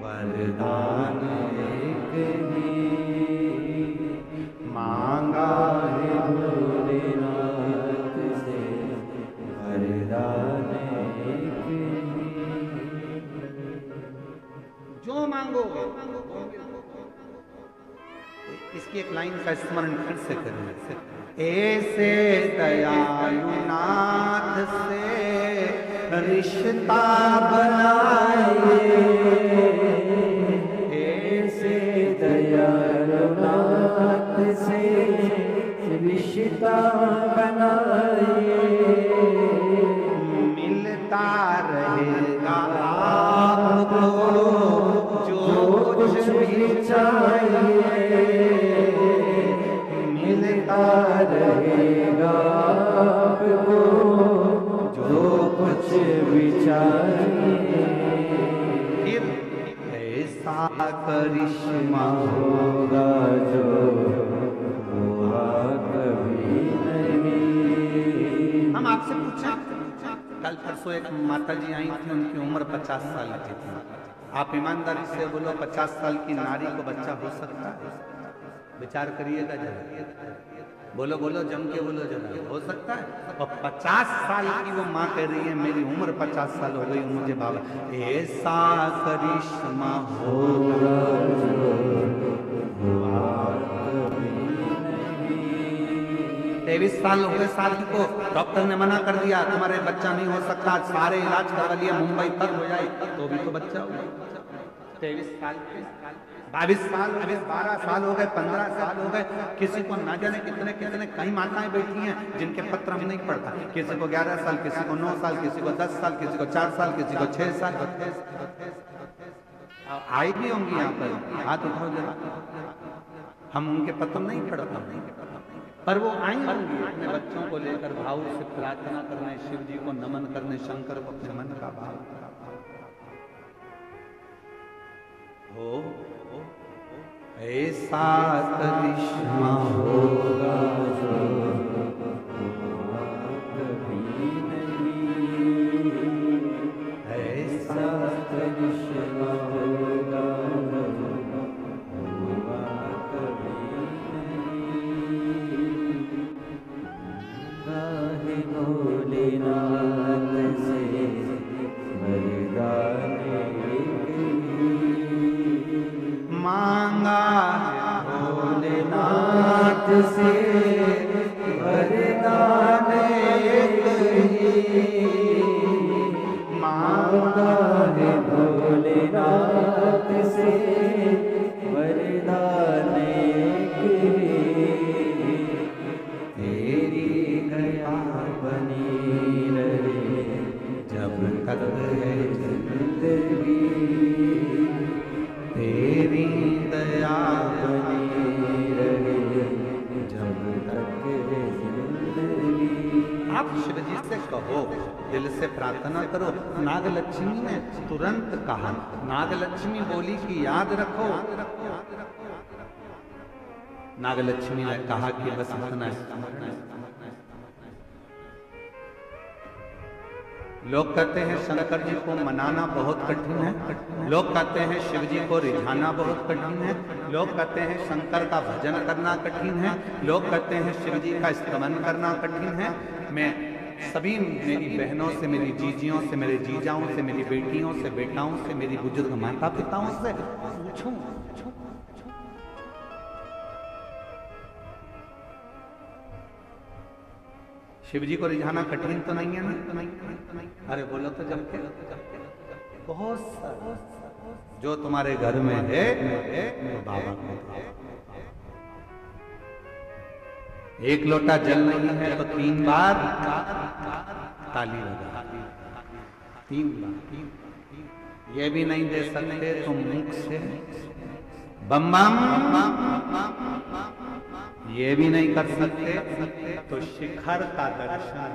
वरदान एक ही मांगा है भोलेनाथ से, वरदान एक ही। जो मांगोगे। इसकी एक लाइन का स्मरण फिर से करें। ऐसे दयालु नाथ से रिश्ता बनाइए, ऐसे दयालु नाथ से रिश्ता बनाइए, मिलता रहेगा आपको जो कुछ भी चाहिए, मिलता रहेगा आपको जो कुछ भी चाहिए। फिर ऐसा करिश्मा होगा जो हुआ कभी नहीं। हम आपसे पूछा, कल परसों एक माता जी आई थी, उनकी उम्र 50 साल की थी। आप ईमानदारी से बोलो 50 साल की नारी को बच्चा हो सकता है? विचार करिएगा जरा, बोलो बोलो, जम के बोलो जरा, हो सकता है? और 50 साल की वो माँ कह रही है मेरी उम्र 50 साल हो गई, मुझे बाबा। ऐसा करिश्मा होगा जो हुआ कभी नहीं। 23 साल हो गए शादी को, डॉक्टर ने मना कर दिया तुम्हारे बच्चा नहीं हो सकता, सारे इलाज करवा लिया, मुंबई तक हो जाए तो भी तो बच्चा हो। 23 साल के, 22 साल, अभी 12 साल हो गए, 15 साल हो गए, किसी को ना जाने कितने कितने कई माताएं बैठी हैं जिनके पत्र हम नहीं पढ़ता। किसी को 11 साल, किसी को 9 साल, किसी को 10 साल, किसी को 4 साल, किसी को 6 साल। आई भी होंगी यहाँ पर, हाथ उठाओ जरा। हम उनके पत्र नहीं पढ़ता, पर वो आई होंगी अपने बच्चों को लेकर भाव से प्रार्थना करने, शिव जी को नमन करने, शंकर को अपने मन का भाव हो। ऐसा करिश्मा होगा जो कभी नहीं, ऐसा करिश्मा होगा जो कभी नहीं। भोलेनाथ से वरदान मांगा है, भोलेनाथ से वरदान एक ही मांगा है, भोलेनाथ से वरदान एक ही। तेरी दया बनी रहे जब तक है जिंदगी, तेरी दया बनी रहे जब तक है जिंदगी। आप शिव जी से कहो, दिल से प्रार्थना करो। नागलक्ष्मी ने तुरंत कहा, नागलक्ष्मी बोली कि याद रखो। नागलक्ष्मी ने कहा कि बस इतना। लोग कहते हैं शंकर जी को मनाना बहुत कठिन है, लोग कहते हैं शिव जी को रिझाना बहुत कठिन है, लोग कहते हैं शंकर का भजन करना कठिन है, लोग कहते हैं शिव जी का स्तमन करना कठिन है। मैं सभी मेरी बहनों से, मेरी जीजियों से, मेरे जीजाओं से, मेरी बेटियों से, बेटाओं से, मेरी बुजुर्ग माता पिताओं से पूछूं, शिव जी को रिझाना कठिन तो नहीं है ना? अरे बोलो तो जम के। बहुत सारा जो तुम्हारे घर में है बाबा को। एक लोटा जल नहीं है तो 3 बार ताली बजा, 3 बार। ये भी नहीं दे सकते तो मुख से बम बम, ये भी नहीं कर सकते तो शिखर का दर्शन,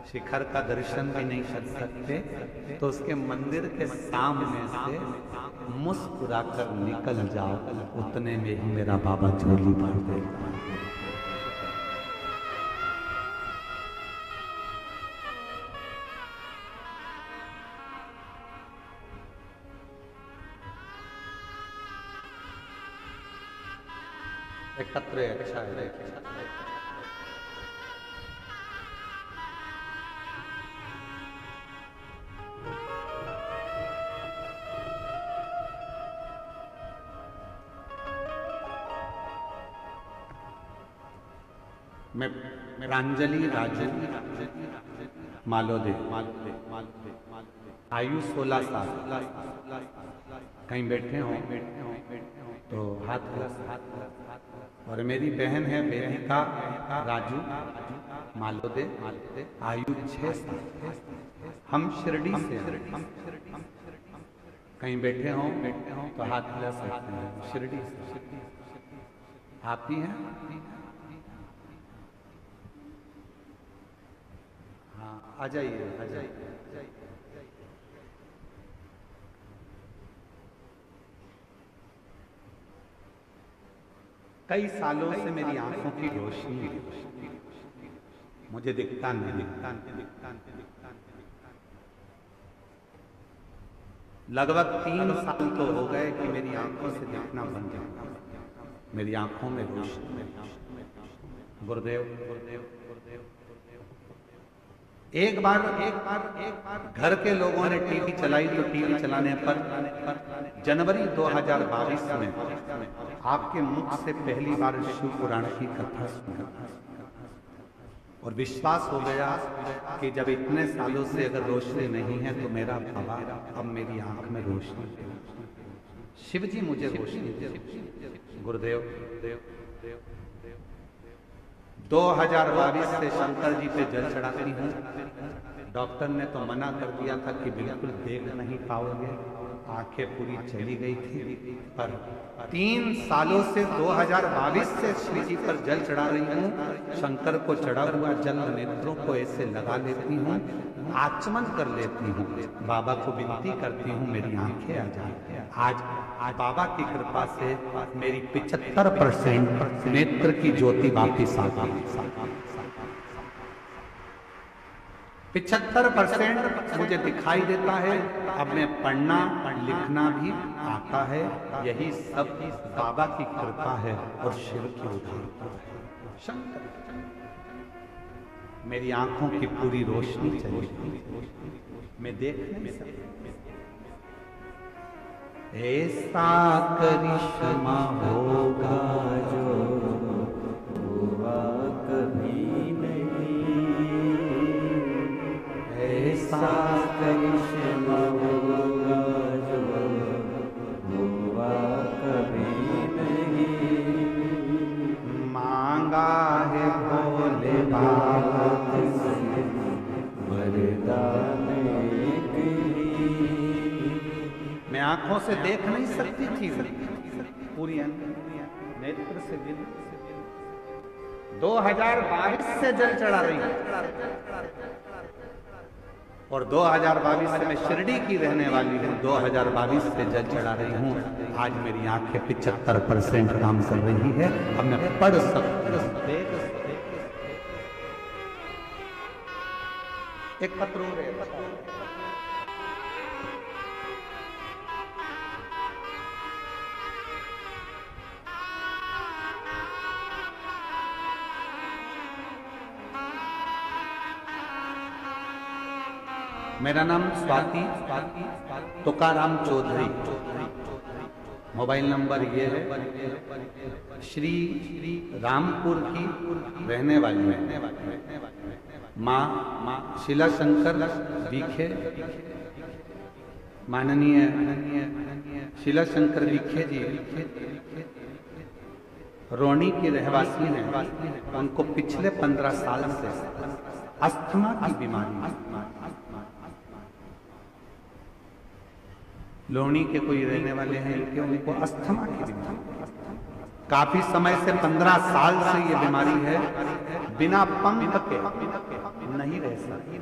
शिखर का दर्शन भी नहीं कर सकते तो उसके मंदिर के सामने से मुस्कुराकर निकल जाओ, उतने में ही मेरा बाबा झोली भर देगा। एकत्र अच्छा है। मैं प्रांजलि राजू मालोदे, आयु 16 साल। कहीं बैठे हो तो हाथ हिला। और मेरी बहन है वेदिका राजू मालोदे, आयु 6 साल। हम शिरडी से हैं। कहीं बैठे हो तो हाथ हिला सकते हैं। शिरडी से आप ही हैं? हाँ, आ जाइए, आ जाइए। कई सालों से मेरी आंखों की रोशनी मुझे दिखता नहीं। लगभग 3 साल तो हो गए कि मेरी आंखों से देखना बंद हो। मेरी आंखों में रोशनी। गुरुदेव एक बार घर के लोगों ने टीवी चलाई तो टीवी चलाने पर जनवरी 2022 में आपके मुख से पहली बार शिव पुराण की कथा सुनी और विश्वास हो गया कि जब इतने सालों से अगर रोशनी नहीं है तो मेरा बाबा अब मेरी आंख में रोशनी। शिव जी मुझे रोशनी। गुरुदेव 2022 से शंकर जी पे जल चढ़ाती हूँ। डॉक्टर ने तो मना कर दिया था कि बिल्कुल देख नहीं पाओगे, आंखें पूरी चली गई थी। पर 3 सालों से 2022 से श्री जी पर जल चढ़ा रही हूँ। शंकर को चढ़ा हुआ जल नेत्रों को ऐसे लगा लेती हूँ, आचमन कर लेती हूँ, बाबा को विनती करती हूँ मेरी आंखें आ जाए। आज बाबा की कृपा से मेरी 75% नेत्र की ज्योति वापिस आ गई। 75% मुझे दिखाई देता है। अब मैं पढ़ना लिखना भी आता है। यही सब बाबा की कृपा है और शिव की उदारता है। शंकर मेरी आंखों की पूरी रोशनी चली, मैं देख नहीं सकता। ऐसा करिश्मा होगा जो हुआ कभी नहीं। ऐसा करिश्मा होगा जो हुआ कभी नहीं। मांगा है भोले बाबा से वरदान। मैं आंखों से देख नहीं सकती थी, पूरी नेत्र से दिल। 2022 से जल चढ़ा रही और 2022 से मैं शिरडी की रहने वाली हूँ। 2022 से जल चढ़ा रही हूँ। आज मेरी आंखें 75% काम कर रही है। अब मैं पढ़ सकती हूँ, देख सकती। एक पत्र मेरा नाम स्वाति तुकाराम चौधरी। मोबाइल नंबर ये है। श्री रामपुर की रहने वाली है। माँ शिला शंकर विखे, माननीय शिला शंकर विखे जी रोनी की रहवासी हैं। उनको पिछले 15 साल से अस्थमा की बीमारी। लोहनी के कोई रहने वाले हैं कि उनको अस्थमा की बीमारी काफी समय से 15 साल से ये बीमारी है। बिना पंख के नहीं रह सकती,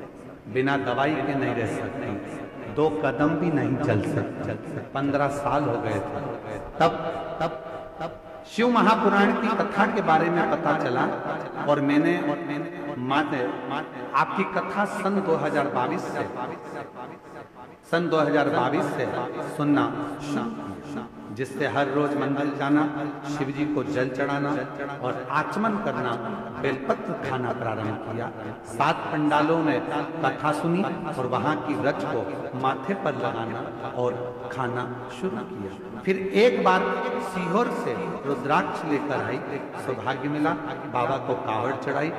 बिना दवाई के नहीं रह सकती, 2 कदम भी नहीं चल सकते। 15 साल हो गए थे। तब शिव महापुराण की कथा के बारे में पता चला और मैंने आपकी कथा सन 2022 से सुनना जिससे हर रोज मंदिर जाना, शिव जी को जल चढ़ाना और आचमन करना, बेलपत्र खाना प्रारंभ किया। 7 पंडालों में कथा सुनी और वहां की व्रज को माथे पर लगाना और खाना शुरू किया। फिर एक बार सीहोर से रुद्राक्ष लेकर आई, सौभाग्य मिला, बाबा को कावड़ चढ़ाई।